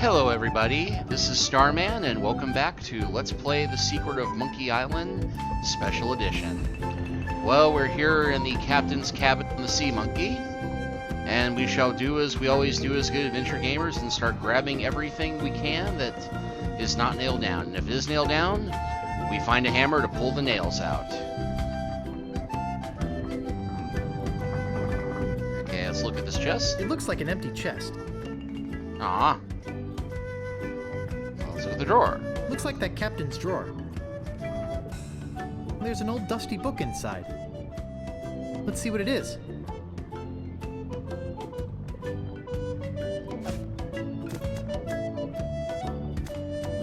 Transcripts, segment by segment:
Hello everybody, this is Starman and welcome back to Let's Play The Secret of Monkey Island Special Edition. Well, we're here in the captain's cabin on the Sea Monkey, and we shall do as we always do as good adventure gamers and start grabbing everything we can that is not nailed down. And if it is nailed down, we find a hammer to pull the nails out. Okay, let's look at this chest. It looks like an empty chest. Ah. Let's look at the drawer. Looks like that captain's drawer. There's an old dusty book inside. Let's see what it is.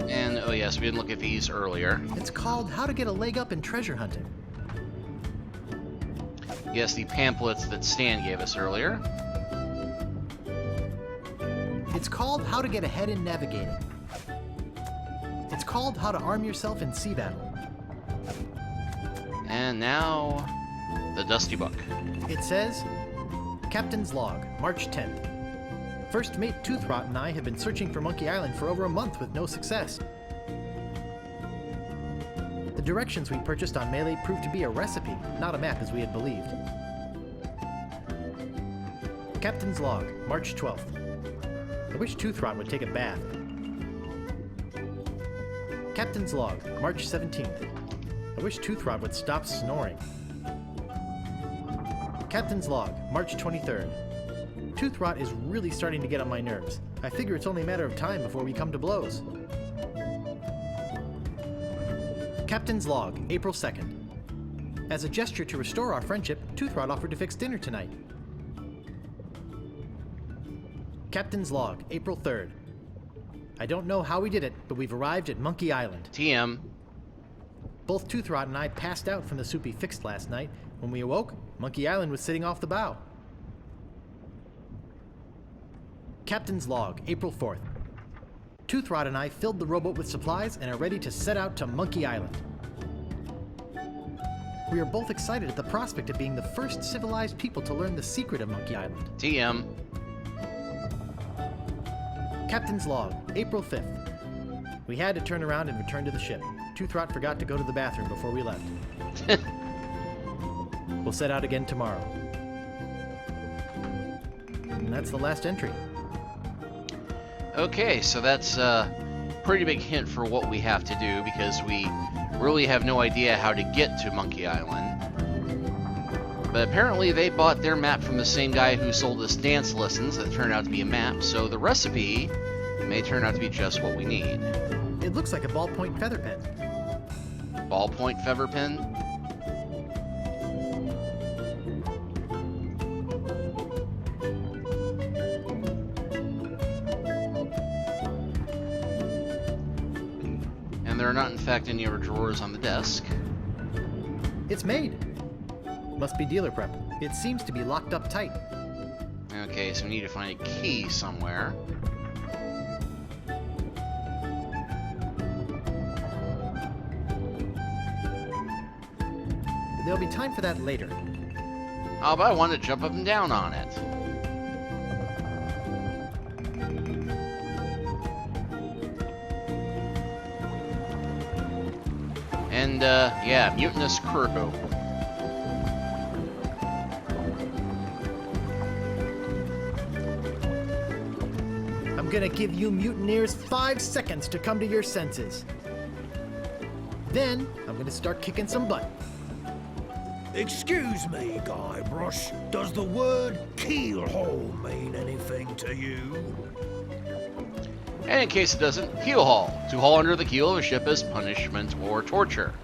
And, oh yes, we didn't look at these earlier. It's called How to Get a Leg Up in Treasure Hunting. Yes, the pamphlets that Stan gave us earlier. It's called How to Get Ahead in Navigating. It's called How to Arm Yourself in Sea Battle. And now, the dusty book. It says, Captain's Log, March 10th. First Mate Toothrot and I have been searching for Monkey Island for over a month with no success. The directions we purchased on Melee proved to be a recipe, not a map as we had believed. Captain's Log, March 12th. I wish Toothrot would take a bath. Captain's Log, March 17th. I wish Toothrot would stop snoring. Captain's Log, March 23rd. Toothrot is really starting to get on my nerves. I figure it's only a matter of time before we come to blows. Captain's Log, April 2nd. As a gesture to restore our friendship, Toothrot offered to fix dinner tonight. Captain's Log, April 3rd. I don't know how we did it, but we've arrived at Monkey Island. TM. Both Toothrot and I passed out from the soup he fixed last night. When we awoke, Monkey Island was sitting off the bow. Captain's Log, April 4th. Toothrot and I filled the rowboat with supplies and are ready to set out to Monkey Island. We are both excited at the prospect of being the first civilized people to learn the secret of Monkey Island. TM. Captain's Log, April 5th. We had to turn around and return to the ship. Toothrot forgot to go to the bathroom before we left. We'll set out again tomorrow. And that's the last entry. Okay, so that's a pretty big hint for what we have to do, because we really have no idea how to get to Monkey Island. But apparently they bought their map from the same guy who sold us dance lessons that turned out to be a map, so the recipe may turn out to be just what we need. It looks like a ballpoint feather pen. Ballpoint feather pen? And there are not, in fact, any other drawers on the desk. It's made. Must be dealer prep. It seems to be locked up tight. Okay, so we need to find a key somewhere. There'll be time for that later. Oh, but I want to jump up and down on it. And, yeah, mutinous crew. I'm gonna give you mutineers 5 seconds to come to your senses. Then, I'm gonna start kicking some butt. Excuse me, Guybrush. Does the word keelhole mean anything to you? And in case it doesn't, keel haul. To haul under the keel of a ship as punishment or torture.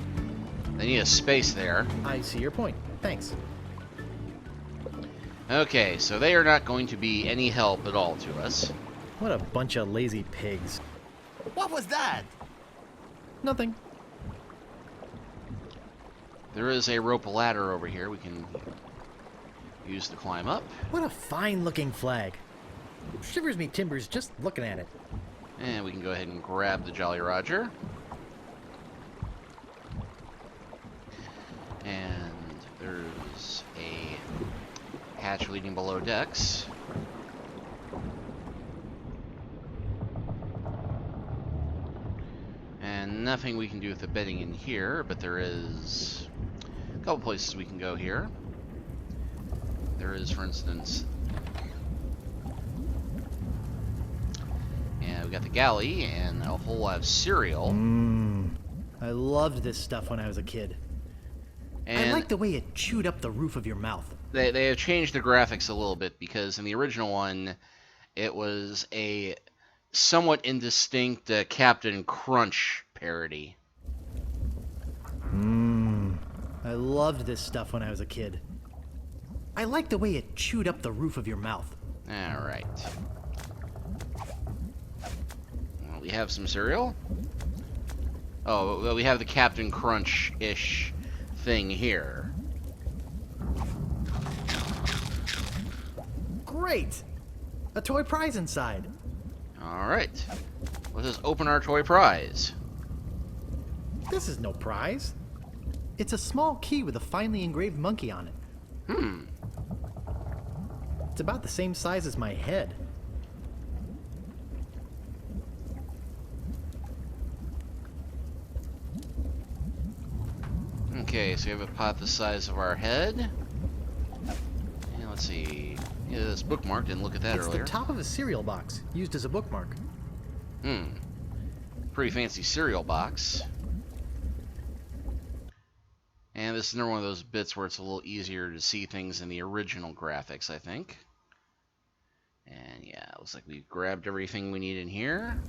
They need a space there. I see your point. Thanks. Okay, so they are not going to be any help at all to us. What a bunch of lazy pigs. What was that? Nothing. There is a rope ladder over here we can use to climb up. What a fine-looking flag. Shivers me timbers just looking at it. And we can go ahead and grab the Jolly Roger. And there's a hatch leading below decks. And nothing we can do with the bedding in here, but there is a couple places we can go here. There is, for instance, and we got the galley and a whole lot of cereal. I loved this stuff when I was a kid. And I like the way it chewed up the roof of your mouth. they have changed the graphics a little bit, because in the original one, it was a somewhat indistinct Captain Crunch parody. I loved this stuff when I was a kid. I like the way it chewed up the roof of your mouth. Alright. Well, we have some cereal. Oh, well, we have the Captain Crunch-ish thing here. Great! A toy prize inside. Alright. Let us open our toy prize. This is no prize. It's a small key with a finely engraved monkey on it. It's about the same size as my head. Okay, so we have a pot the size of our head. And let's see. Yeah, this bookmark, didn't look at that It's earlier. the top of a cereal box, used as a bookmark. Pretty fancy cereal box. And this is another one of those bits where it's a little easier to see things in the original graphics, I think. And yeah, it looks like we've grabbed everything we need in here.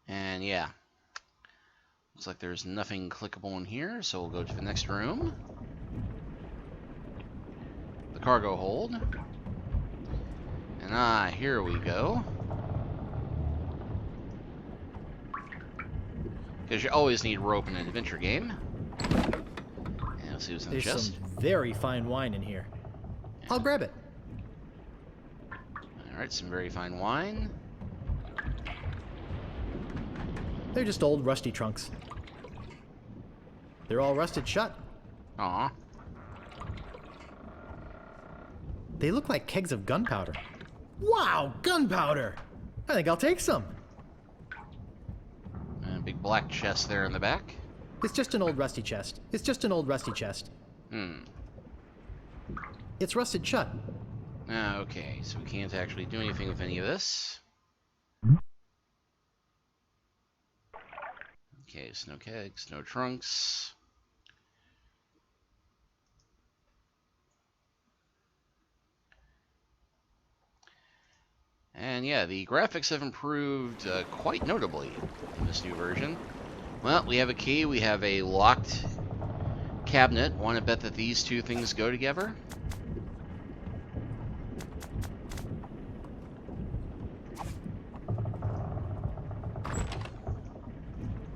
And yeah, looks like there's nothing clickable in here, so we'll go to the next room. The cargo hold. And here we go. Because you always need rope in an adventure game. And let's see what's in the There's chest. some very fine wine in here. I'll grab it. Alright, some very fine wine. They're just old rusty trunks. They're all rusted shut. Aw. They look like kegs of gunpowder. Wow, gunpowder! I think I'll take some. And a big black chest there in the back. It's just an old rusty chest. It's just an old rusty chest. It's rusted shut. Okay, so we can't actually do anything with any of this. Okay, so no kegs, no trunks. And yeah, the graphics have improved quite notably in this new version. Well, we have a key, we have a locked cabinet. Want to bet that these two things go together?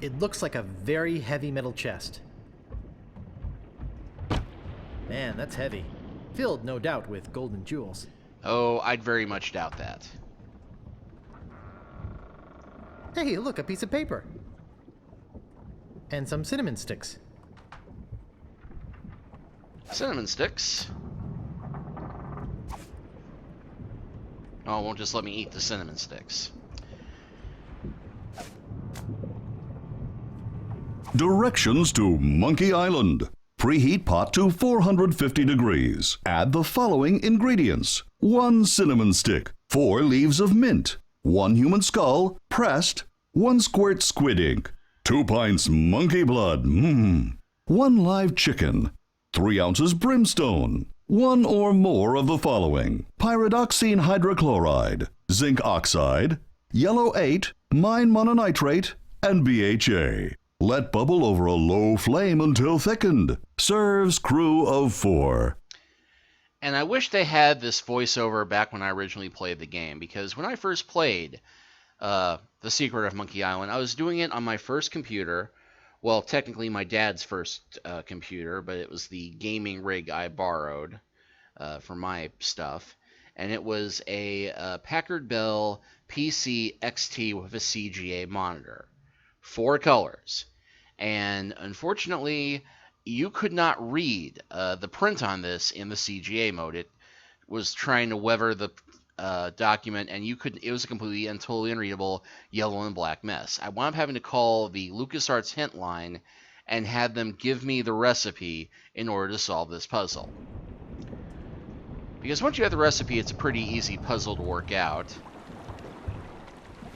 It looks like a very heavy metal chest. Man, that's heavy. Filled, no doubt, with golden jewels. Oh, I'd very much doubt that. Hey, look, a piece of paper. And some cinnamon sticks. Cinnamon sticks. Oh, it won't just let me eat the cinnamon sticks. Directions to Monkey Island. Preheat pot to 450 degrees. Add the following ingredients. 1 cinnamon stick, 4 leaves of mint, 1 human skull, pressed, 1 squirt squid ink, 2 pints monkey blood, 1 live chicken, 3 ounces brimstone, 1 or more of the following. Pyridoxine hydrochloride, zinc oxide, yellow 8, mine mononitrate, and BHA. Let bubble over a low flame until thickened. Serves crew of 4. And I wish they had this voiceover back when I originally played the game, because when I first played The Secret of Monkey Island, I was doing it on my first computer. Well, technically my dad's first computer, but it was the gaming rig I borrowed for my stuff. And it was a Packard Bell PC XT with a CGA monitor. 4 colors. And unfortunately, you could not read the print on this in the CGA mode. It was trying to weather the document, and it was a completely and totally unreadable yellow and black mess. I wound up having to call the LucasArts hint line and had them give me the recipe in order to solve this puzzle. Because once you have the recipe, it's a pretty easy puzzle to work out.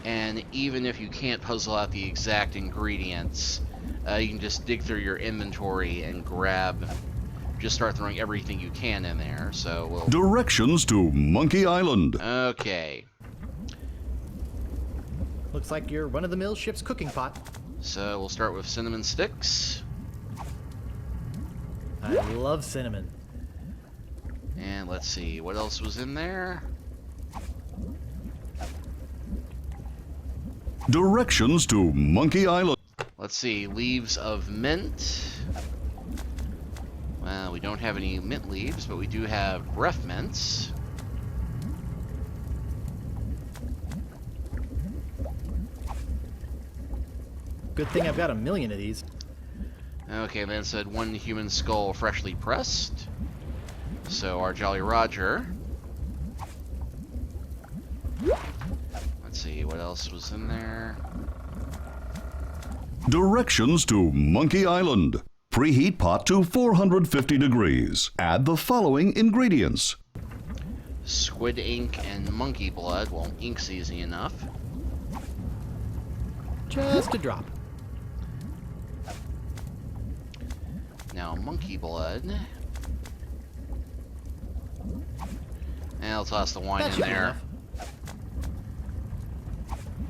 And even if you can't puzzle out the exact ingredients, you can just dig through your inventory and just start throwing everything you can in there. So we'll... Directions to Monkey Island. Okay. Looks like your run-of-the-mill ship's cooking pot. So we'll start with cinnamon sticks. I love cinnamon. And let's see, what else was in there? Directions to Monkey Island. Let's see, leaves of mint. Well, we don't have any mint leaves, but we do have breath mints. Good thing I've got a million of these. Okay, then it said 1 human skull freshly pressed. So our Jolly Roger. Let's see, what else was in there? Directions to Monkey Island. Preheat pot to 450 degrees. Add the following ingredients. Squid ink and monkey blood. Well, ink's easy enough. Just a drop. Now, monkey blood. And I'll toss the wine That in should be there. enough.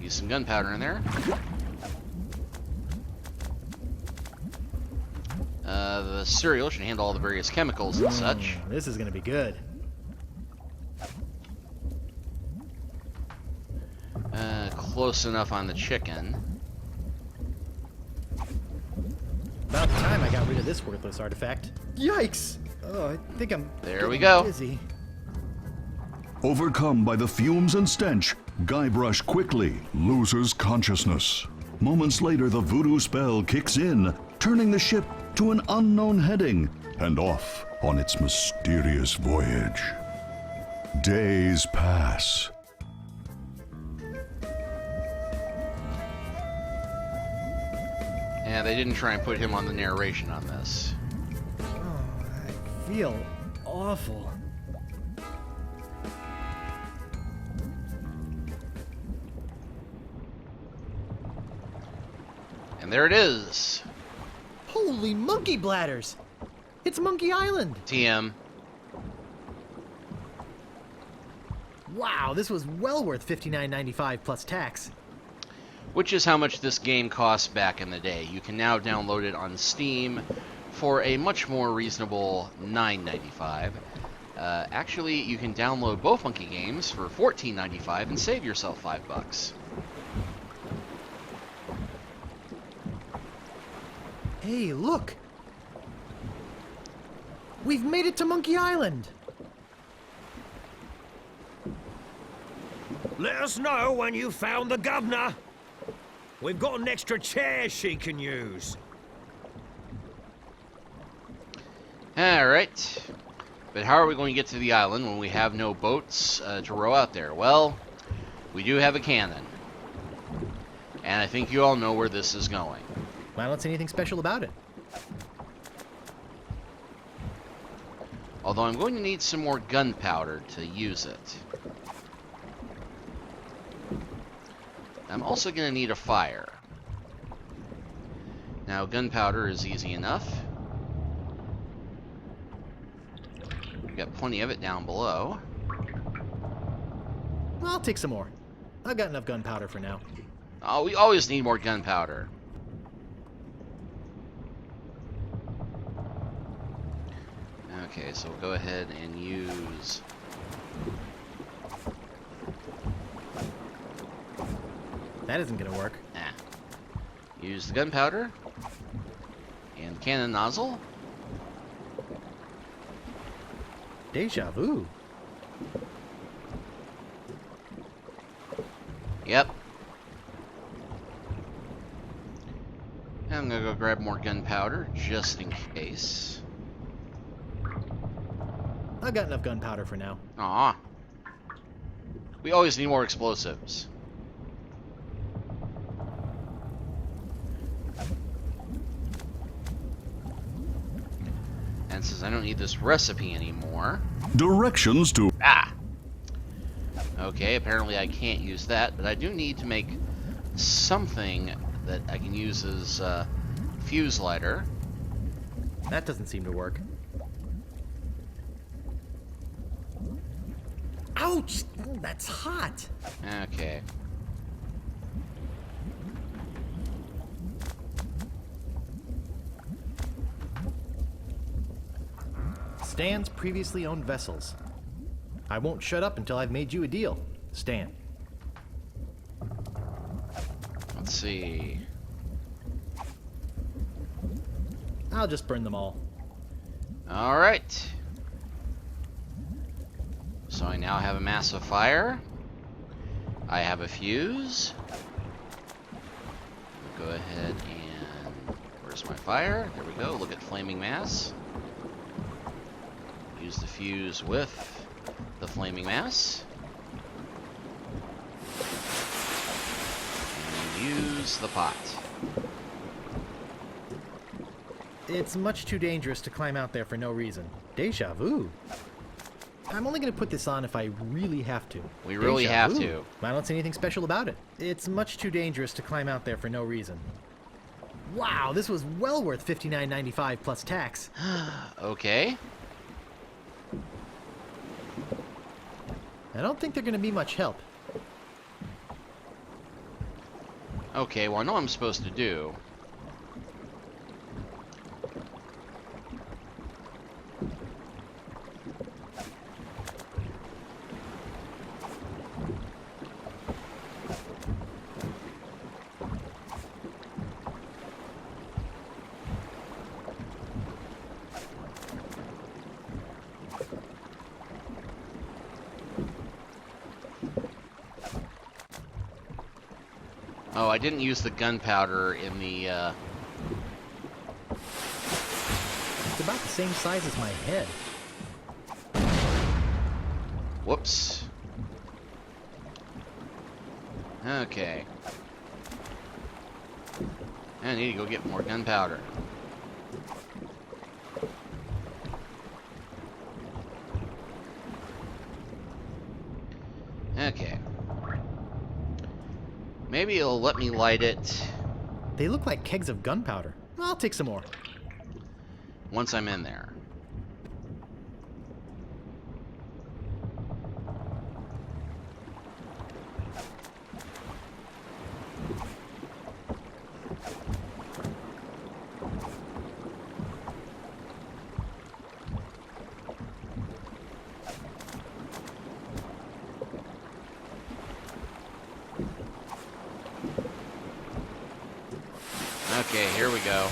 Use some gunpowder in there. The cereal should handle all the various chemicals and such. This is gonna be good. Close enough on the chicken. About time I got rid of this worthless artifact. Yikes! Oh, I think I'm There we getting go. dizzy. Overcome by the fumes and stench, Guybrush quickly loses consciousness. Moments later, the voodoo spell kicks in, turning the ship to an unknown heading and off on its mysterious voyage. Days pass. And they didn't try and put him on the narration on this. Oh, I feel awful. And there it is. Holy monkey bladders! It's Monkey Island! TM. Wow, this was well worth $59.95 plus tax. Which is how much this game cost back in the day. You can now download it on Steam for a much more reasonable $9.95. Actually, you can download both Monkey games for $14.95 and save yourself $5. Hey, look! We've made it to Monkey Island! Let us know when you found the governor. We've got an extra chair she can use. Alright. But how are we going to get to the island when we have no boats to row out there? Well, we do have a cannon. And I think you all know where this is going. I don't see anything special about it. Although I'm going to need some more gunpowder to use it. I'm also going to need a fire. Now, gunpowder is easy enough. We've got plenty of it down below. I'll take some more. I've got enough gunpowder for now. Oh, we always need more gunpowder. Okay, so we'll go ahead and use... That isn't gonna work. Nah. Use the gunpowder. And cannon nozzle. Deja vu. Yep. And I'm gonna go grab more gunpowder, just in case. I got enough gunpowder for now. Aw. We always need more explosives. And since I don't need this recipe anymore... Directions to... Ah! Okay, apparently I can't use that, but I do need to make something that I can use as fuse lighter. That doesn't seem to work. Ouch! That's hot! Okay. Stan's previously owned vessels. I won't shut up until I've made you a deal, Stan. Let's see. I'll just burn them all. Alright. So I now have a massive fire. I have a fuse. Go ahead and... Where's my fire? There we go. Look at flaming mass. Use the fuse with the flaming mass. And use the pot. It's much too dangerous to climb out there for no reason. Deja vu. I'm only going to put this on if I really have to. We really Deja have vu. to. I don't see anything special about it. It's much too dangerous to climb out there for no reason. Wow, this was well worth $59.95 plus tax. Okay. I don't think they're going to be much help. Okay, well I know what I'm supposed to do. Oh, I didn't use the gunpowder in the, It's about the same size as my head. Whoops. Okay. I need to go get more gunpowder. Okay. Maybe it'll let me light it They look like kegs of gunpowder. I'll take some more. once I'm in there. Okay, here we go.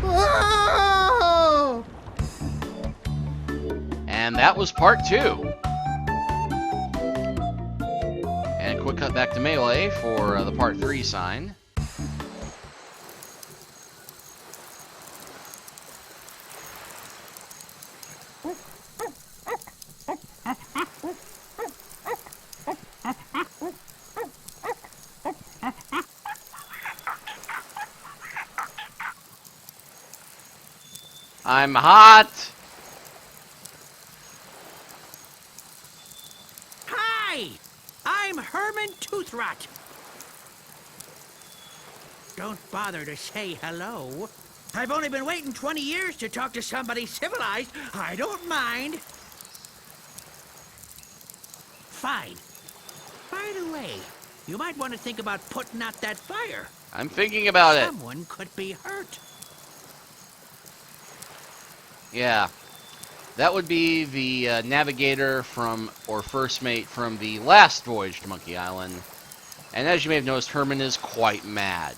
Oh! And that was part 2. And quick cut back to melee for the part 3 sign. I'm hot! Hi! I'm Herman Toothrot. Don't bother to say hello. I've only been waiting 20 years to talk to somebody civilized. I don't mind. Fine. By the way, you might want to think about putting out that fire. I'm thinking about it. Someone could be hurt. Yeah. That would be the navigator from, or first mate from the last voyage to Monkey Island. And as you may have noticed, Herman is quite mad.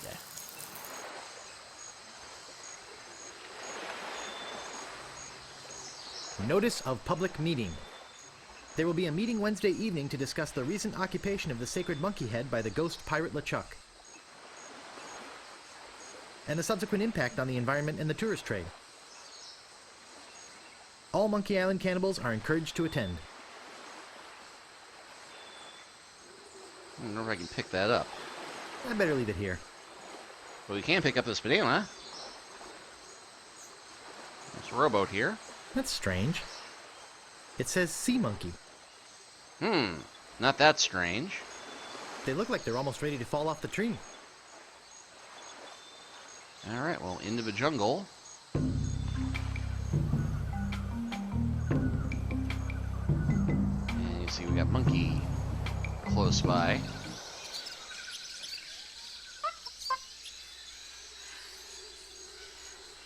Notice of public meeting. There will be a meeting Wednesday evening to discuss the recent occupation of the sacred monkey head by the Ghost Pirate LeChuck, and the subsequent impact on the environment and the tourist trade. All Monkey Island cannibals are encouraged to attend. I don't know if I can pick that up. I better leave it here. But we can pick up this banana. There's a rowboat here. That's strange. It says sea monkey. Not that strange. They look like they're almost ready to fall off the tree. Alright, well, into the jungle. And you see we got monkey close by.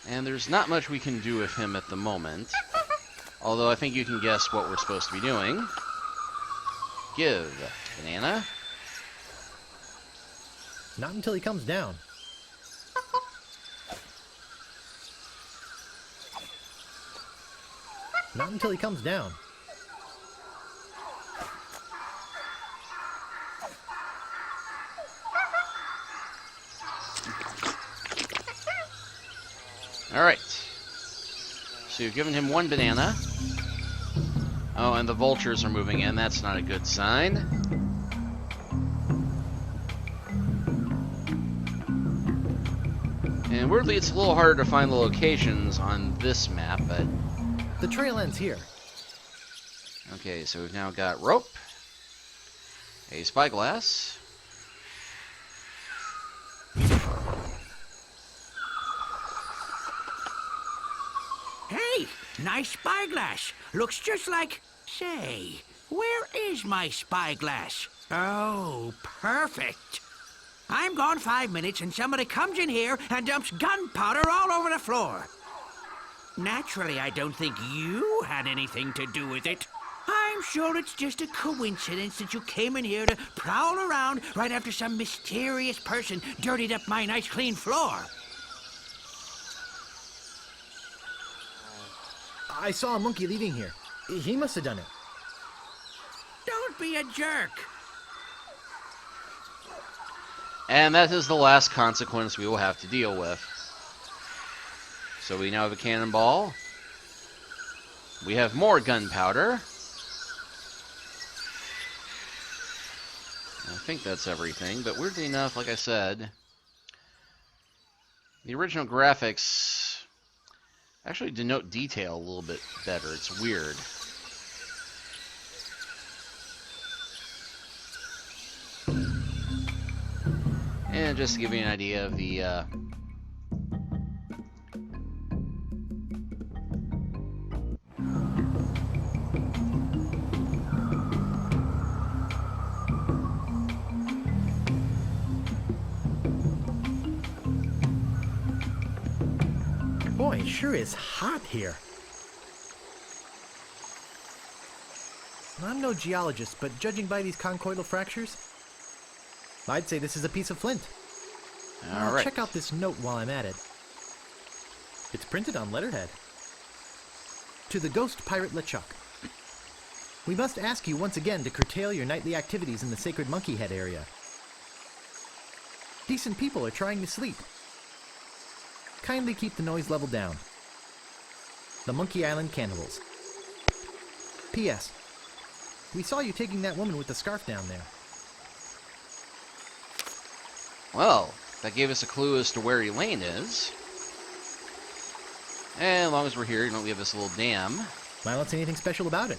And there's not much we can do with him at the moment. Although I think you can guess what we're supposed to be doing. Give banana. Not until he comes down. Not until he comes down. Alright. So you've given him one banana. Oh, and the vultures are moving in. That's not a good sign. And weirdly, it's a little harder to find the locations on this map, but... The trail ends here. Okay, so we've now got rope, a spyglass, Hey, nice spyglass. Looks just like... Say, where is my spyglass? Oh, perfect. I'm gone 5 minutes and somebody comes in here and dumps gunpowder all over the floor. Naturally, I don't think you had anything to do with it. I'm sure it's just a coincidence that you came in here to prowl around right after some mysterious person dirtied up my nice clean floor. I saw a monkey leaving here. He must have done it. Don't be a jerk. and that is the last consequence we will have to deal with. So we now have a cannonball. We have more gunpowder. I think that's everything, but weirdly enough, like I said, the original graphics actually denote detail a little bit better. It's weird. And just to give you an idea of the Boy, it sure is hot here. I'm no geologist, but judging by these conchoidal fractures, I'd say this is a piece of flint. all right. Check out this note while I'm at it. It's printed on letterhead. To the Ghost Pirate LeChuck. We must ask you once again to curtail your nightly activities in the Sacred Monkey Head area. Decent people are trying to sleep. Kindly keep the noise level down. The Monkey Island Cannibals. P.S. We saw you taking that woman with the scarf down there. Well, that gave us a clue as to where Elaine is. And as long as we're here, we have this little dam. I don't see anything special about it.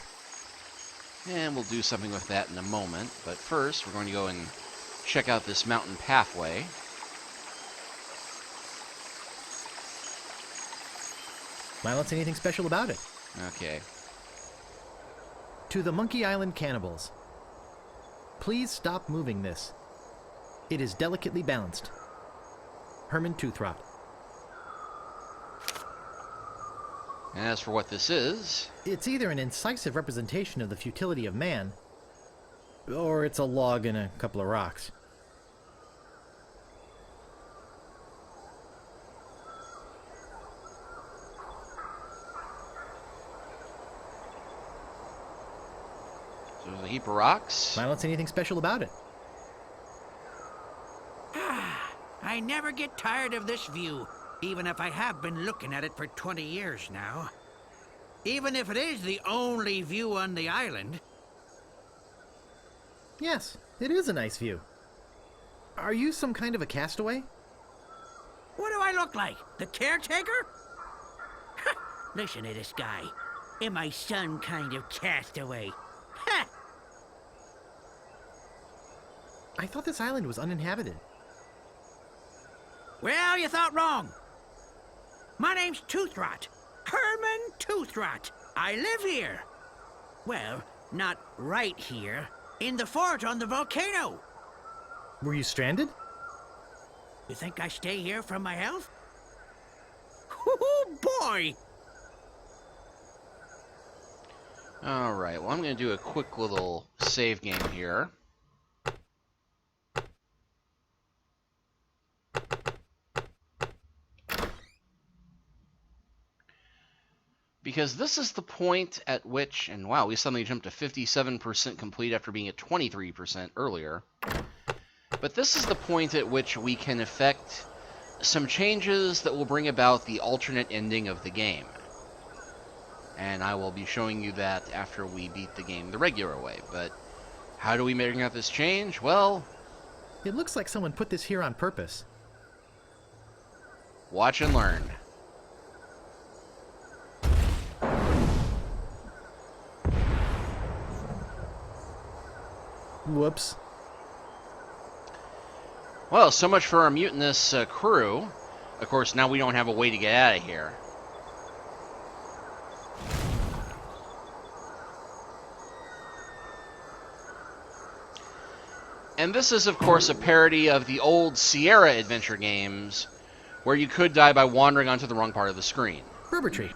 And we'll do something with that in a moment. But first, we're going to go and check out this mountain pathway. I don't see anything special about it. Okay. To the Monkey Island Cannibals. Please stop moving this. It is delicately balanced. Herman Toothrot. As for what this is, It's either an incisive representation of the futility of man, or it's a log and a couple of rocks. heap of rocks. I don't see anything special about it. I never get tired of this view, even if I have been looking at it for 20 years now. Even if it is the only view on the island. Yes, it is a nice view. Are you some kind of a castaway? What do I look like? The caretaker? Listen to this guy. Am I some kind of castaway? Ha! I thought this island was uninhabited. Well, you thought wrong. My name's Toothrot. Herman Toothrot. I live here. Well, not right here. In the fort on the volcano. Were you stranded? You think I stay here for my health? Oh, boy! Alright, well, I'm going to do a quick little save game here. Because this is the point at which, and wow, we suddenly jumped to 57% complete after being at 23% earlier. But this is the point at which we can effect some changes that will bring about the alternate ending of the game. And I will be showing you that after we beat the game the regular way. But how do we make out this change? Well, It looks like someone put this here on purpose. watch and learn. Whoops. Well, so much for our mutinous crew. Of course, now we don't have a way to get out of here. And this is, of course, a parody of the old Sierra adventure games, where you could die by wandering onto the wrong part of the screen. Rubber tree.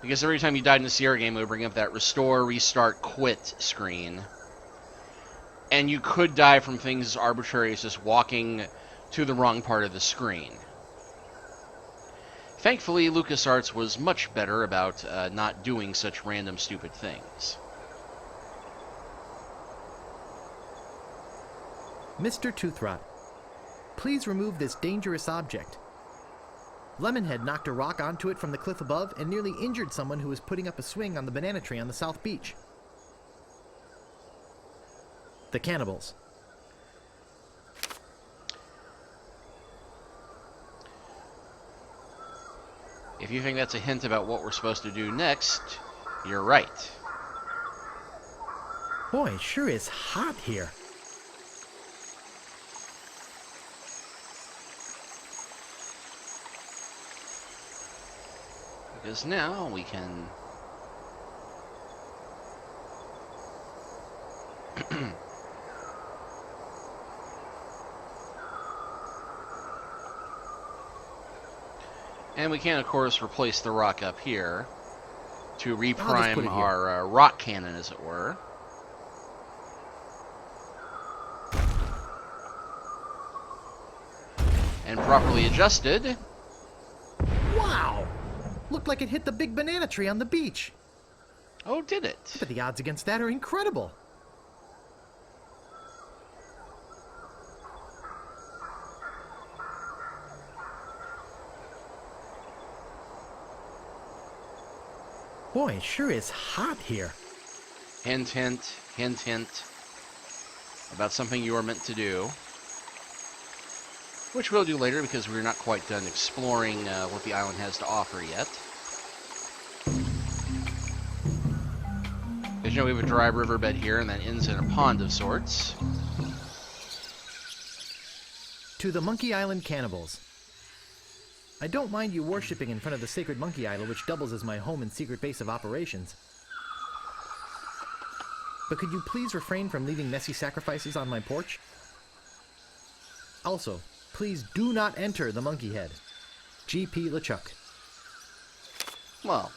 Because every time you died in the Sierra game, it would bring up that restore, restart, quit screen. And you could die from things as arbitrary as just walking to the wrong part of the screen. Thankfully, LucasArts was much better about not doing such random, stupid things. Mr. Toothrot, please remove this dangerous object. Lemonhead knocked a rock onto it from the cliff above and nearly injured someone who was putting up a swing on the banana tree on the South Beach. The cannibals. If you think that's a hint about what we're supposed to do next, you're right. Boy, it sure is hot here. Because now we can... And we can, of course, replace the rock up here to put it reprime here. our rock cannon, as it were. And properly adjusted. Wow! Looked like it hit the big banana tree on the beach. Oh, did it? But the odds against that are incredible. Boy, it sure is hot here. Hint, hint, hint, hint. About something you are meant to do. Which we'll do later because we're not quite done exploring what the island has to offer yet. As you know, we have a dry riverbed here, and that ends in a pond of sorts. To the Monkey Island cannibals. I don't mind you worshipping in front of the sacred monkey idol, which doubles as my home and secret base of operations. But could you please refrain from leaving messy sacrifices on my porch? Also, please do not enter the monkey head. G.P. LeChuck. Well,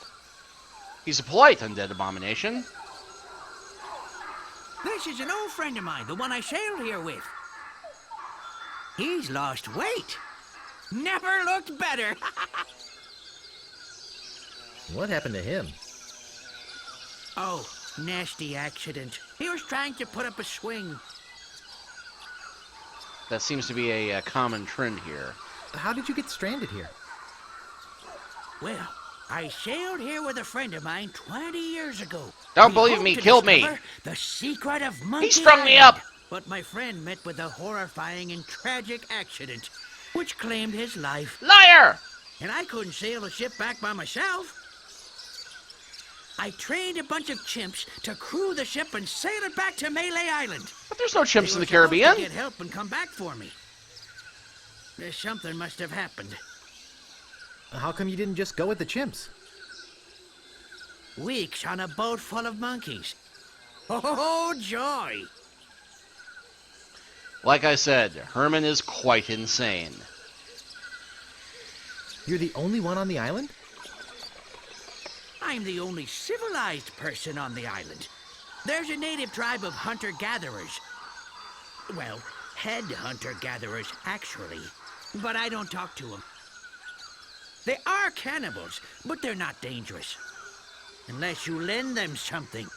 he's a polite undead abomination. This is an old friend of mine, the one I sailed here with. He's lost weight. Never looked better. What happened to him? Oh, nasty accident. He was trying to put up a swing. That seems to be a common trend here. How did you get stranded here? Well, I sailed here with a friend of mine 20 years ago. Don't We believe hoped me, to killed me. discover the secret of Monkey strung me Island. up. But my friend met with a horrifying and tragic accident, which claimed his life. Liar! And I couldn't sail the ship back by myself. I trained a bunch of chimps to crew the ship and sail it back to Malay Island. But there's no chimps in the They were supposed Caribbean. to get help and come back for me. There's something must have happened. How come you didn't just go with the chimps? Weeks on a boat full of monkeys. Oh, joy! Like I said, Herman is quite insane. You're the only one on the island? I'm the only civilized person on the island. There's a native tribe of hunter-gatherers. Well, head hunter-gatherers, actually. But I don't talk to them. They are cannibals, but they're not dangerous. Unless you lend them something.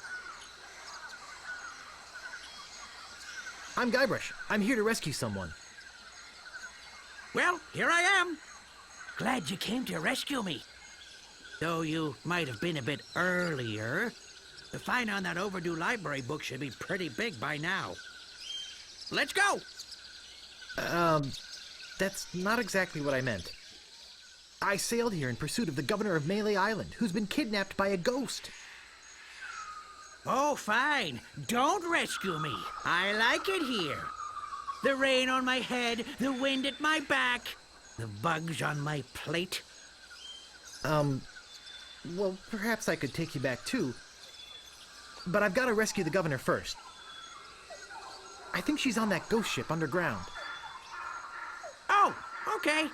I'm Guybrush. I'm here to rescue someone. Well, here I am. Glad you came to rescue me. Though you might have been a bit earlier. The fine on that overdue library book should be pretty big by now. Let's go! That's not exactly what I meant. I sailed here in pursuit of the governor of Malay Island, who's been kidnapped by a ghost. Oh, fine. Don't rescue me. I like it here. The rain on my head, the wind at my back, the bugs on my plate. Well, perhaps I could take you back too. But I've got to rescue the governor first. I think she's on that ghost ship underground. Oh, okay.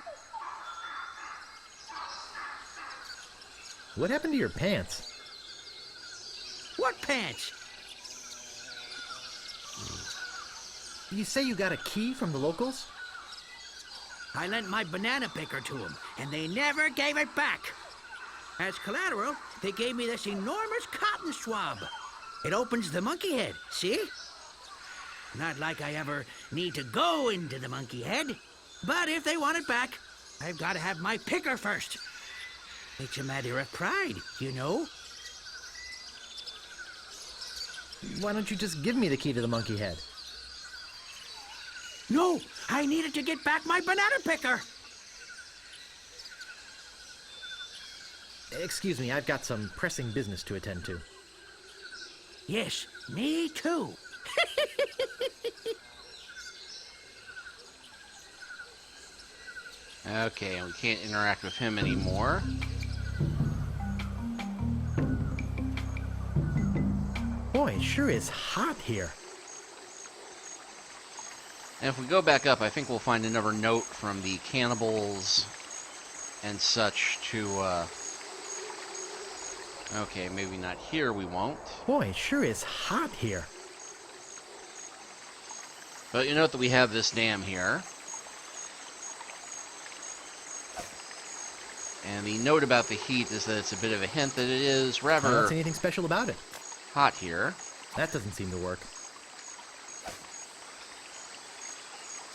What happened to your pants? What pants? You say you got a key from the locals? I lent my banana picker to them, and they never gave it back. As collateral, they gave me this enormous cotton swab. It opens the monkey head, see? Not like I ever need to go into the monkey head. But if they want it back, I've got to have my picker first. It's a matter of pride, you know? Why don't you just give me the key to the monkey head? No, I needed to get back my banana picker. Excuse me, I've got some pressing business to attend to. Yes, me too. Okay, and we can't interact with him anymore. Boy, it sure is hot here. And if we go back up, I think we'll find another note from the cannibals and such to, okay, maybe not here, we won't. Boy, it sure is hot here. But you note that we have this dam here. And the note about the heat is that it's a bit of a hint that it is I rather don't see anything special about it. hot here. That doesn't seem to work.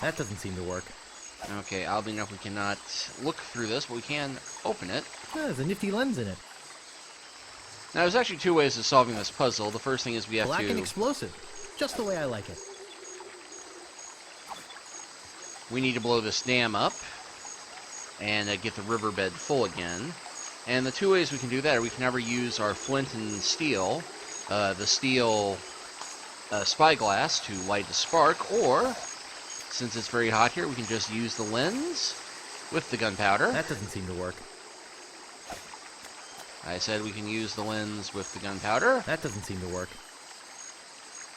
That doesn't seem to work. Okay, oddly enough, we cannot look through this, but we can open it. There's a nifty lens in it. Now, there's actually two ways of solving this puzzle. The first thing is we have Black and to... explosive. Just the way I like it. We need to blow this dam up and get the riverbed full again. And the two ways we can do that are we can either use our flint and steel, the steel spyglass to light a spark, or, since it's very hot here, we can just use the lens with the gunpowder. That doesn't seem to work. I said we can use the lens with the gunpowder. That doesn't seem to work.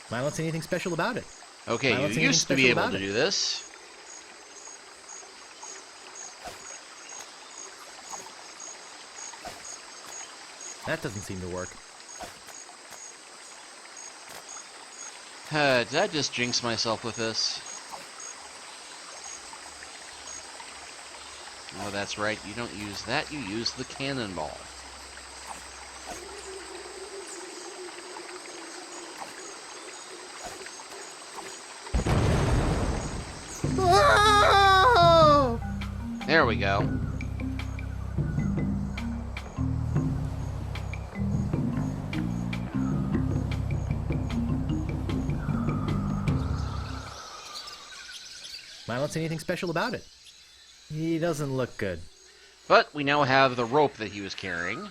I don't see anything special about it. Okay, I don't see you anything used to be special able about to it. do this. That doesn't seem to work. Did I just jinx myself with this? Oh, that's right. You don't use that. You use the cannonball. Oh! There we go. I don't see anything special about it. He doesn't look good. But we now have the rope that he was carrying.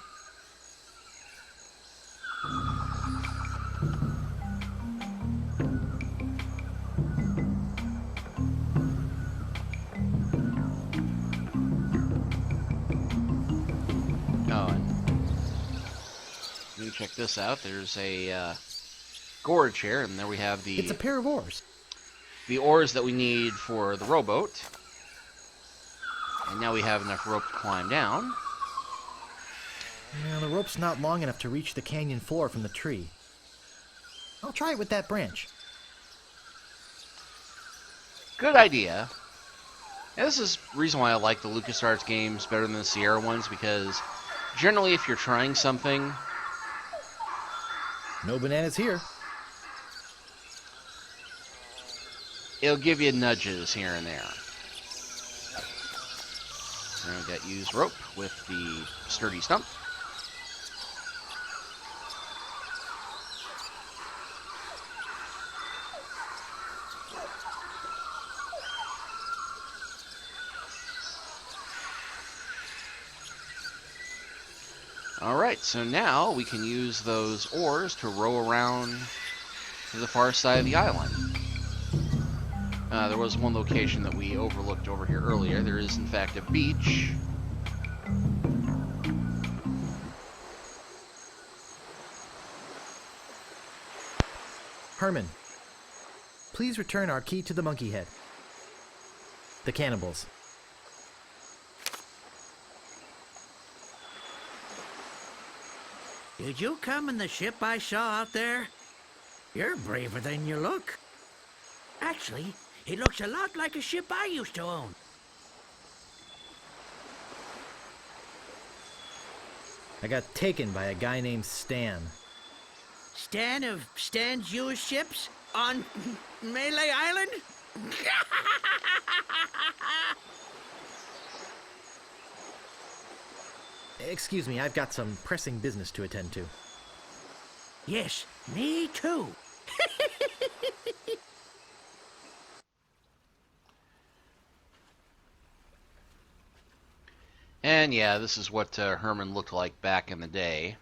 Oh, and you check this out. There's a gorge here, and there we have It's a pair of oars. the oars that we need for the rowboat. And now we have enough rope to climb down. Now, the rope's not long enough to reach the canyon floor from the tree. I'll try it with that branch. Good idea. And this is the reason why I like the LucasArts games better than the Sierra ones, because generally if you're trying something, No bananas here. it'll give you nudges here and there. So now we've got used rope with the sturdy stump. Alright, so now we can use those oars to row around to the far side of the island. There was one location that we overlooked over here earlier. There is, in fact, a beach. Herman, please return our key to the monkey head. The cannibals. Did you come in the ship I saw out there? You're braver than you look. Actually, it looks a lot like a ship I used to own. I got taken by a guy named Stan. Stan of Stan's used ships on Melee Island? Excuse me, I've got some pressing business to attend to. Yes, me too. And yeah, this is what Herman looked like back in the day.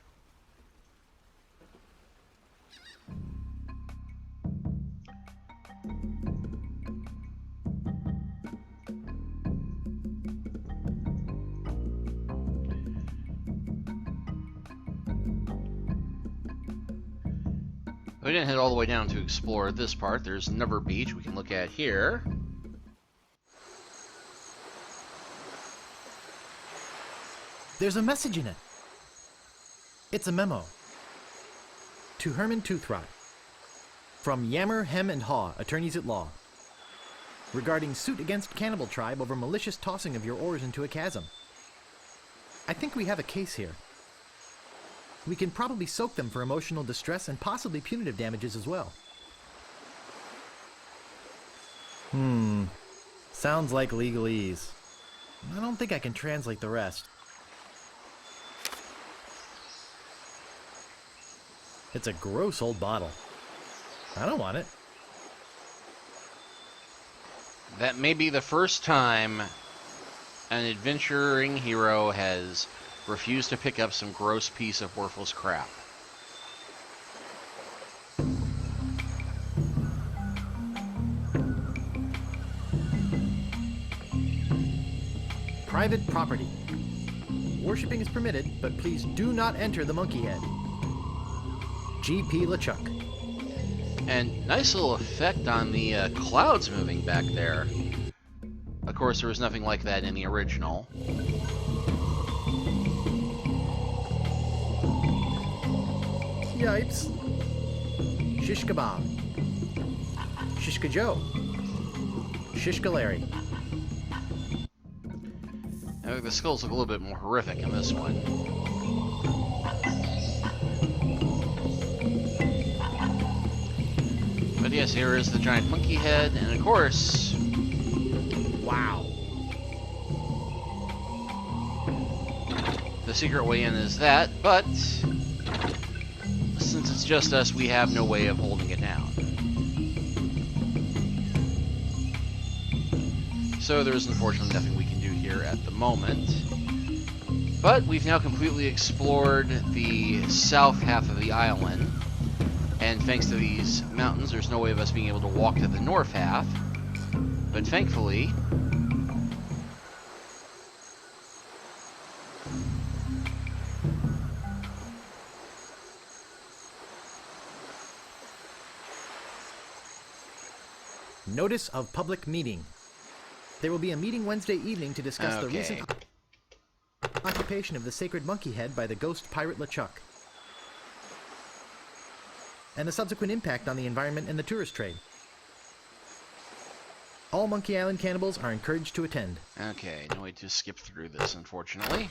We didn't head all the way down to explore this part. There's another beach we can look at here. There's a message in it. It's a memo. To Herman Toothrot. From Yammer, Hem, and Haw, attorneys at law. Regarding suit against cannibal tribe over malicious tossing of your oars into a chasm. I think we have a case here. We can probably soak them for emotional distress and possibly punitive damages as well. Sounds like legalese. I don't think I can translate the rest. It's a gross old bottle. I don't want it. That may be the first time an adventuring hero has refused to pick up some gross piece of worthless crap. Private property. Worshipping is permitted, but please do not enter the monkey head. G.P. LeChuck. And nice little effect on the clouds moving back there. Of course, there was nothing like that in the original. Yipes. Shish kebab. Shishka Joe. Shishka Larry. Now, the skulls look a little bit more horrific in this one. But yes, here is the giant monkey head, and of course, the secret way in is that, but since it's just us, we have no way of holding it down. So there's unfortunately nothing we can do here at the moment. But we've now completely explored the south half of the island. And thanks to these mountains, there's no way of us being able to walk to the north half. But thankfully, Notice of public meeting. There will be a meeting Wednesday evening to discuss the recent occupation of the sacred monkey head by the Ghost Pirate LeChuck, and the subsequent impact on the environment and the tourist trade. All Monkey Island cannibals are encouraged to attend. okay, no way to skip through this, unfortunately.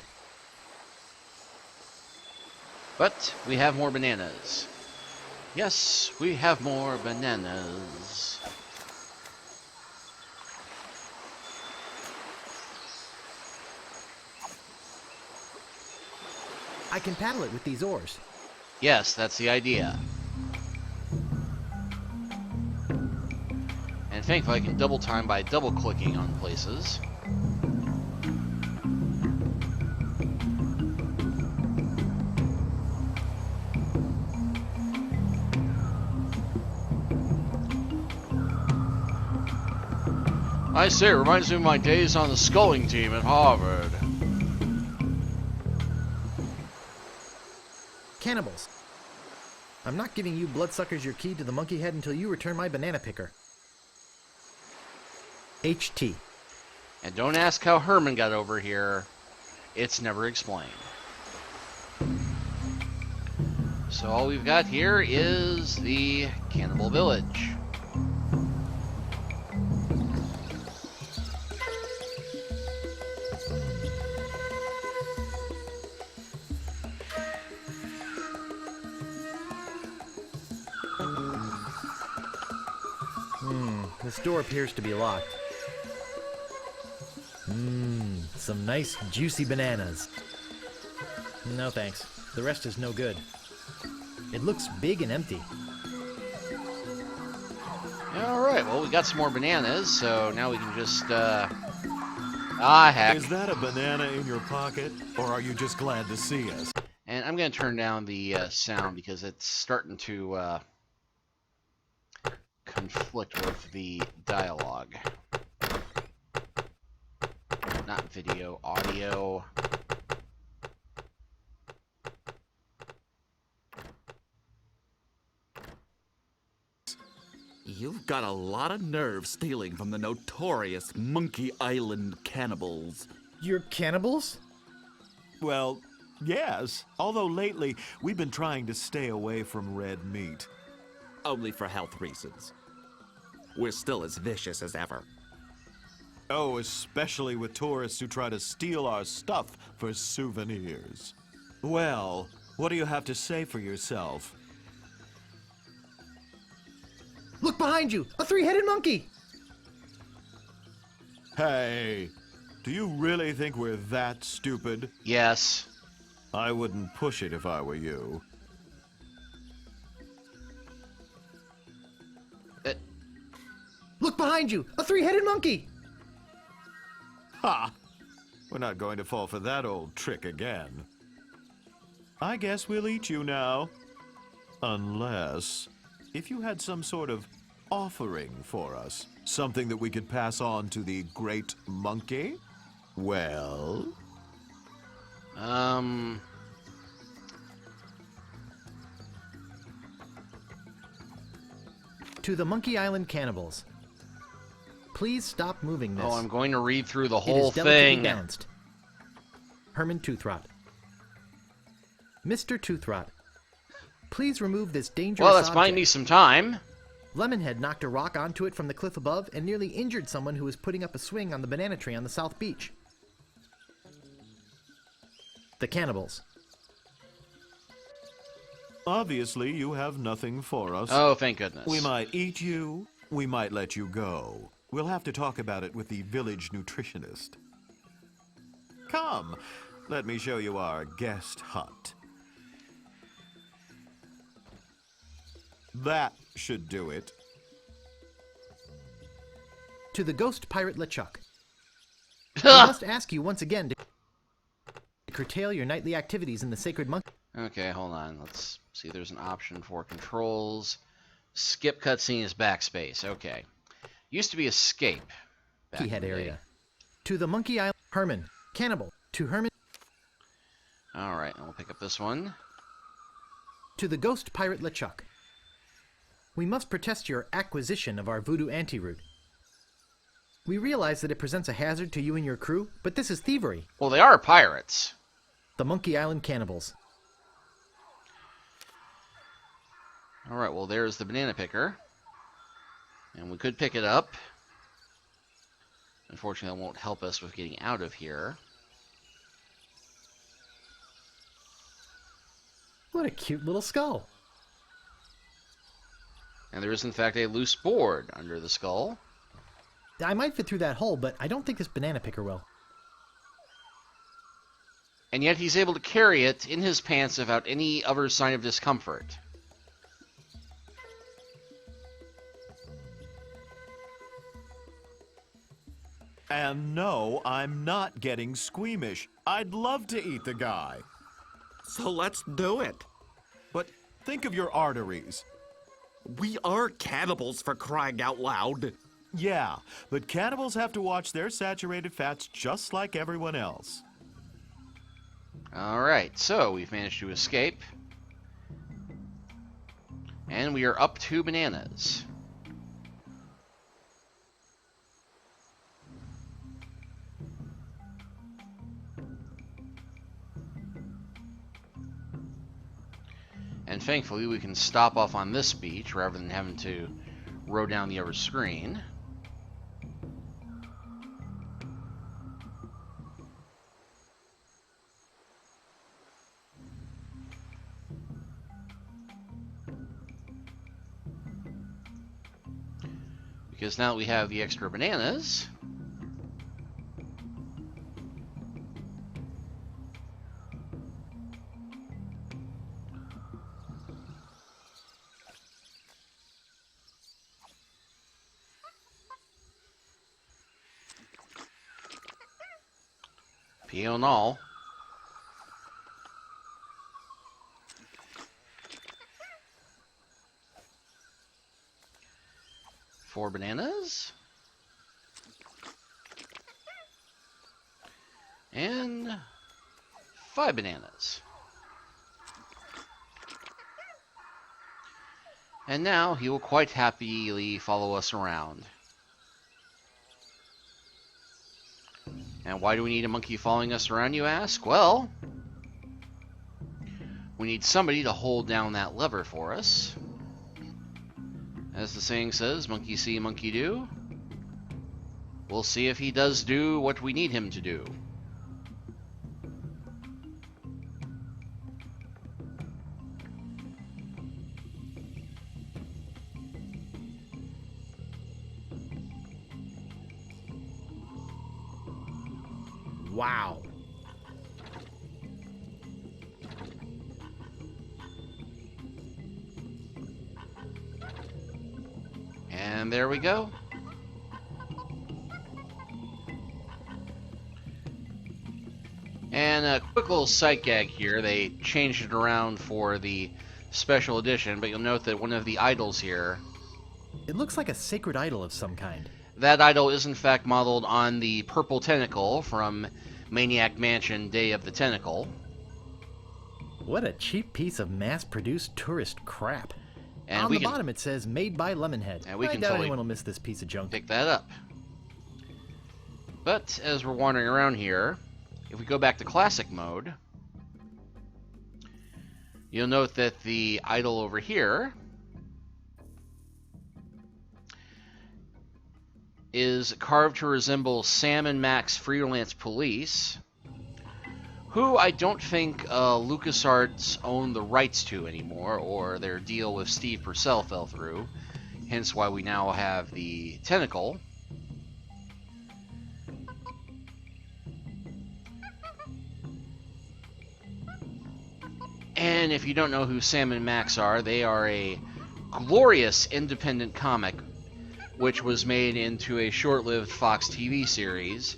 But we have more bananas. Yes, we have more bananas. I can paddle it with these oars. Yes, that's the idea. And thankfully I can double time by double clicking on places. I say, it reminds me of my days on the sculling team at Harvard. Cannibals. I'm not giving you bloodsuckers your key to the monkey head until you return my banana picker. HT. And don't ask how Herman got over here. It's never explained. So all we've got here is the cannibal village. This door appears to be locked. Some nice juicy bananas. No thanks. The rest is no good. It looks big and empty. Alright, well we got some more bananas, so now we can just, heck. Is that a banana in your pocket, or are you just glad to see us? And I'm going to turn down the sound because it's starting to conflict with the dialogue. Not video, audio. You've got a lot of nerve stealing from the notorious Monkey Island cannibals. You're cannibals? Well, yes. Although lately, we've been trying to stay away from red meat. Only for health reasons. We're still as vicious as ever. Oh, especially with tourists who try to steal our stuff for souvenirs. Well, what do you have to say for yourself? Look behind you! A three-headed monkey! Hey, do you really think we're that stupid? Yes. I wouldn't push it if I were you. Look behind you! A three-headed monkey! Ha! We're not going to fall for that old trick again. I guess we'll eat you now. Unless, if you had some sort of offering for us, something that we could pass on to the great monkey, well... To the Monkey Island cannibals. Please stop moving this. Oh, I'm going to read through the It whole is delicately thing. balanced. Herman Toothrot. Mr. Toothrot, please remove this dangerous Well, that's object. buying me some time. Lemonhead knocked a rock onto it from the cliff above and nearly injured someone who was putting up a swing on the banana tree on the South Beach. The cannibals. Obviously, you have nothing for us. Oh, thank goodness. We might eat you, we might let you go. We'll have to talk about it with the village nutritionist. Come, Let me show you our guest hut. That should do it. To the Ghost Pirate LeChuck. I must ask you once again to curtail your nightly activities in the Sacred Monkey. Okay, hold on. Let's see. There's an option for controls. Skip cutscene is backspace. Okay. Used to be escape. back in Head the day. area. To the Monkey Island. Herman. Cannibal. To Herman. Alright, and we'll pick up this one. To the Ghost Pirate LeChuck. We must protest your acquisition of our voodoo antiroot. We realize that it presents a hazard to you and your crew, but this is thievery. Well, they are pirates. The Monkey Island Cannibals. Alright, well, there's the banana picker. And we could pick it up. Unfortunately, that won't help us with getting out of here. What a cute little skull. And there is, in fact, a loose board under the skull. I might fit through that hole, but I don't think this banana picker will. And yet he's able to carry it in his pants without any other sign of discomfort. And no, I'm not getting squeamish. I'd love to eat the guy. So let's do it. But think of your arteries. We are cannibals, for crying out loud. Yeah, but cannibals have to watch their saturated fats just like everyone else. Alright, so we've managed to escape. And we are up 2 bananas. And thankfully we can stop off on this beach rather than having to row down the other screen. Because now that we have the extra bananas, Pio and all. Four bananas. And 5 bananas. And now he will quite happily follow us around. And why do we need a monkey following us around, you ask? Well, we need somebody to hold down that lever for us. As the saying says, monkey see, monkey do. We'll see if he does do what we need him to do. Wow. And there we go. And a quick little sight gag here. They changed it around for the special edition, but you'll note that one of the idols here, It looks like a sacred idol of some kind. that idol is in fact modeled on the purple tentacle from Maniac Mansion Day of the Tentacle. What a cheap piece of mass-produced tourist crap. And On we the can bottom it says, made by Lemonhead. And we I can doubt totally anyone will miss this piece of junk. pick that up. But as we're wandering around here, if we go back to classic mode, you'll note that the idol over here is carved to resemble Sam and Max Freelance Police, who I don't think LucasArts own the rights to anymore, or their deal with Steve Purcell fell through, hence why we now have the tentacle. And if you don't know who Sam and Max are, they are a glorious independent comic which was made into a short-lived Fox TV series.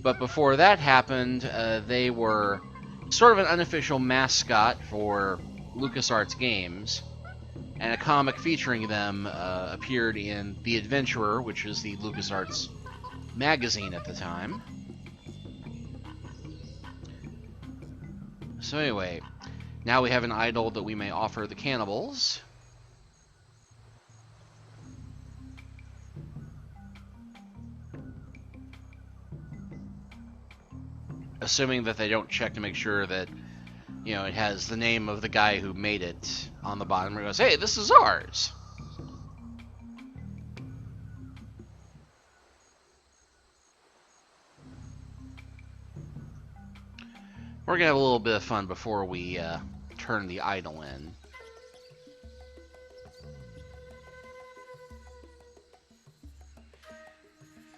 But before that happened, they were sort of an unofficial mascot for LucasArts games, and a comic featuring them appeared in The Adventurer, which was the LucasArts magazine at the time. So anyway, now we have an idol that we may offer the cannibals. Assuming that they don't check to make sure that, you know, it has the name of the guy who made it on the bottom. It goes, hey, this is ours. We're gonna have a little bit of fun before we turn the idol in.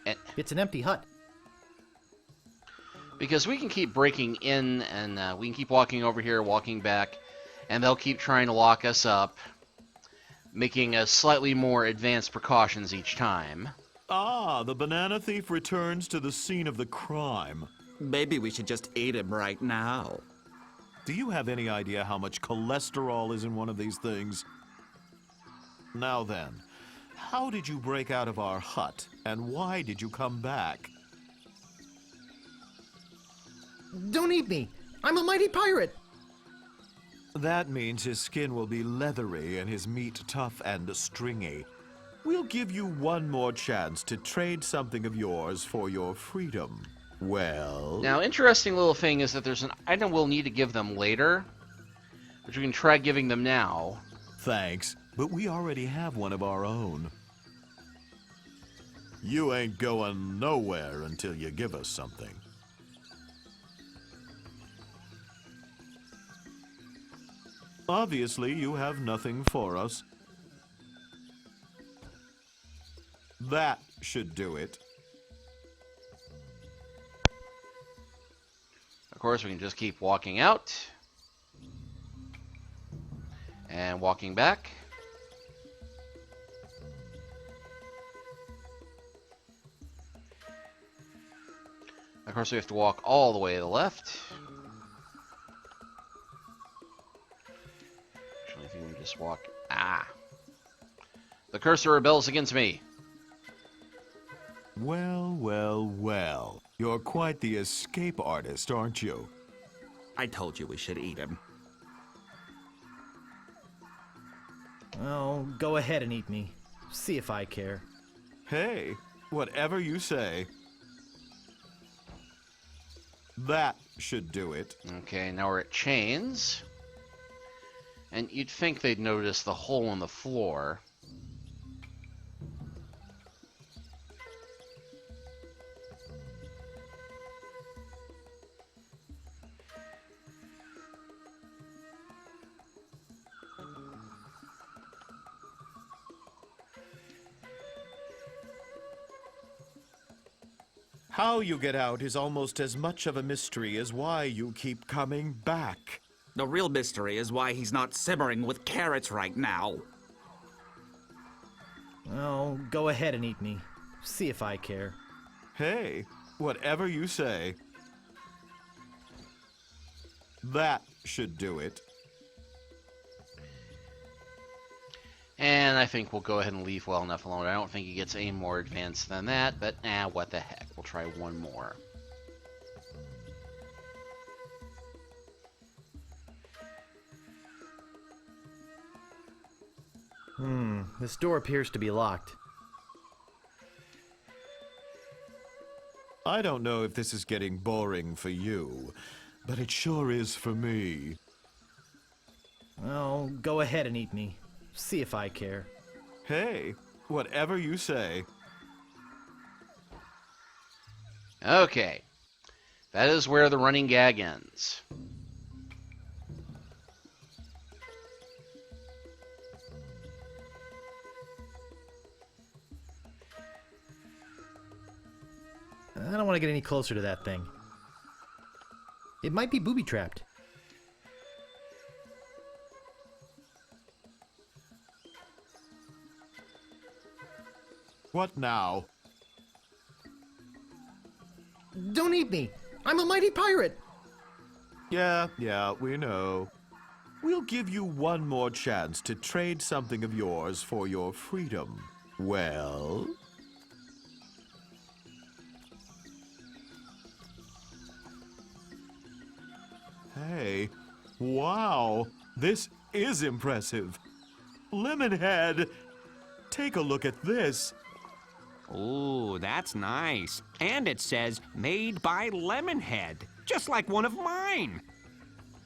And It's an empty hut. because we can keep breaking in, and we can keep walking over here, walking back, and they'll keep trying to lock us up, making us slightly more advanced precautions each time. Ah, the banana thief returns to the scene of the crime. Maybe we should just eat him right now. Do you have any idea how much cholesterol is in one of these things? Now then, how did you break out of our hut, and why did you come back? Don't eat me! I'm a mighty pirate! That means his skin will be leathery and his meat tough and stringy. We'll give you one more chance to trade something of yours for your freedom. Well... Now, interesting little thing is that there's an item we'll need to give them later, which we can try giving them now. Thanks, but we already have one of our own. You ain't going nowhere until you give us something. Obviously, you have nothing for us. That should do it. Of course, we can just keep walking out and walking back. Of course, we have to walk all the way to the left. Actually, I think we can just walk. Ah! The cursor rebels against me. Well, well, well. You're quite the escape artist, aren't you? I told you we should eat him. Oh, go ahead and eat me. See if I care. Hey, whatever you say. That should do it. Okay, now we're at chains. And you'd think they'd notice the hole in the floor. How you get out is almost as much of a mystery as why you keep coming back. The real mystery is why he's not simmering with carrots right now. Oh, go ahead and eat me. See if I care. Hey, whatever you say. That should do it. And I think we'll go ahead and leave well enough alone. I don't think he gets any more advanced than that, but what the heck. We'll try one more. This door appears to be locked. I don't know if this is getting boring for you, but it sure is for me. Oh, go ahead and eat me. See if I care. Hey, whatever you say. Okay. That is where the running gag ends. I don't want to get any closer to that thing. It might be booby-trapped. What now? Don't eat me! I'm a mighty pirate! Yeah, we know. We'll give you one more chance to trade something of yours for your freedom. Well? Hey, wow, this is impressive. Lemonhead, take a look at this. Ooh, that's nice. And it says, made by Lemonhead, just like one of mine.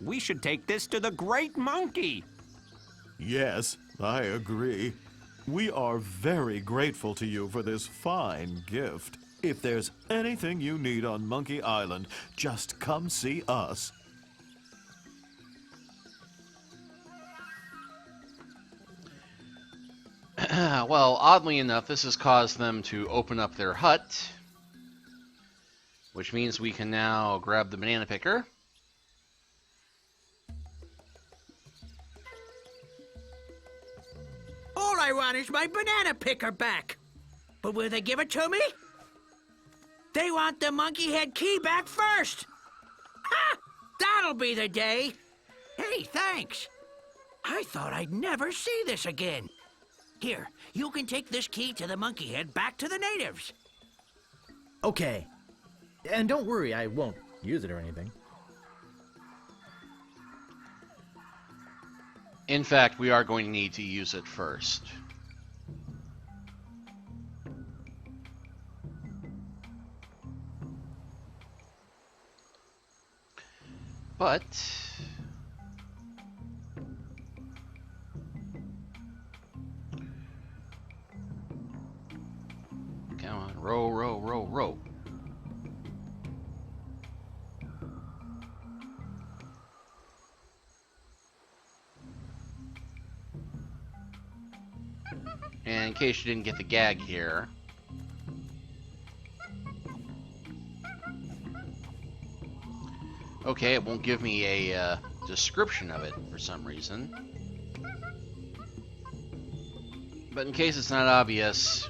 We should take this to the Great Monkey. Yes, I agree. We are very grateful to you for this fine gift. If there's anything you need on Monkey Island, just come see us. Well, oddly enough, this has caused them to open up their hut, which means we can now grab the banana picker. All I want is my banana picker back. But will they give it to me? They want the monkey head key back first. Ha! That'll be the day. Hey, thanks. I thought I'd never see this again. Here, you can take this key to the monkey head back to the natives. Okay. And don't worry, I won't use it or anything. In fact, we are going to need to use it first. But come on, row, row, row, row. And in case you didn't get the gag here, okay, it won't give me a description of it for some reason. But in case it's not obvious,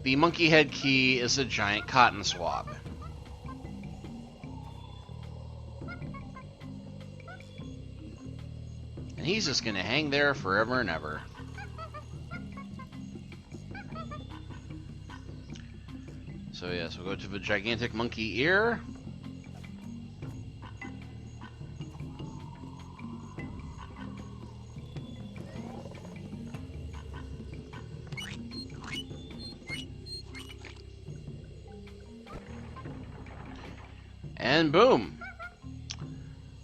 the monkey head key is a giant cotton swab. And he's just going to hang there forever and ever. So yes, we'll go to the gigantic monkey ear. And boom!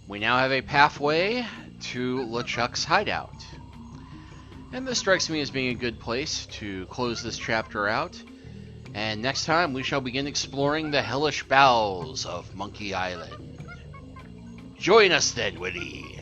We now have a pathway to LeChuck's hideout. And this strikes me as being a good place to close this chapter out. And next time we shall begin exploring the hellish bowels of Monkey Island. Join us then, Woody!